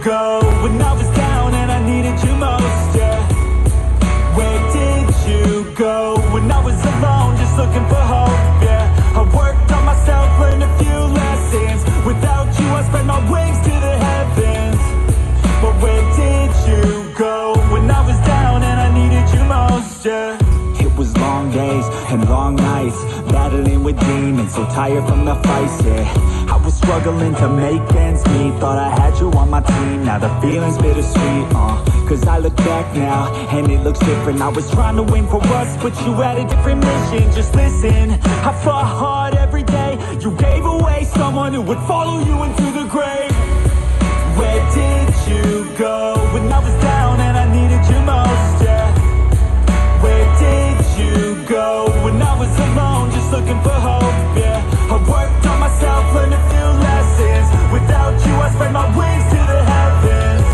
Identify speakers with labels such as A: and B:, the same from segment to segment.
A: go when I was down and I needed you most, yeah? Where did you go when I was alone, just looking for hope, yeah? I worked on myself, learned a few lessons. Without you, I spread my wings to the heavens. But where did you go when I was down and I needed you most, yeah? It was long days and long nights, battling with demons, so tired from the fights, yeah. I was struggling to make ends meet, thought I had you on my team, now the feeling's bittersweet, cause I look back now, and it looks different. I was trying to win for us, but you had a different mission. Just listen, I fought hard every day. You gave away someone who would follow you into the grave. Where did you go when I was down and I needed you most, yeah? Where did you go when I was alone, just looking for hope, yeah? I worked on myself, learned a few lessons. Without you, I spread my wings to the heavens.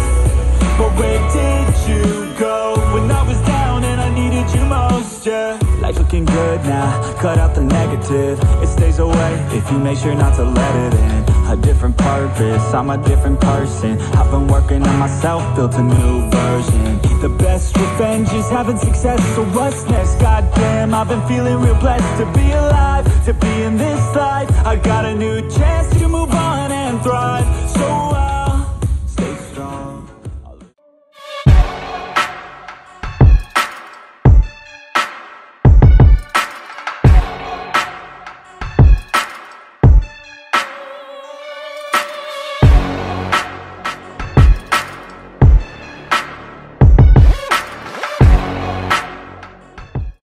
A: But where did you go when I was down and I needed you most, yeah? Life looking good now, cut out the negative. It stays away if you make sure not to let it in. A different purpose, I'm a different person. I've been working on myself, built a new version. The best revenge is having success, so what's next? Goddamn, I've been feeling real blessed to be alive, to be in this life. I got a new chance to move on and thrive. So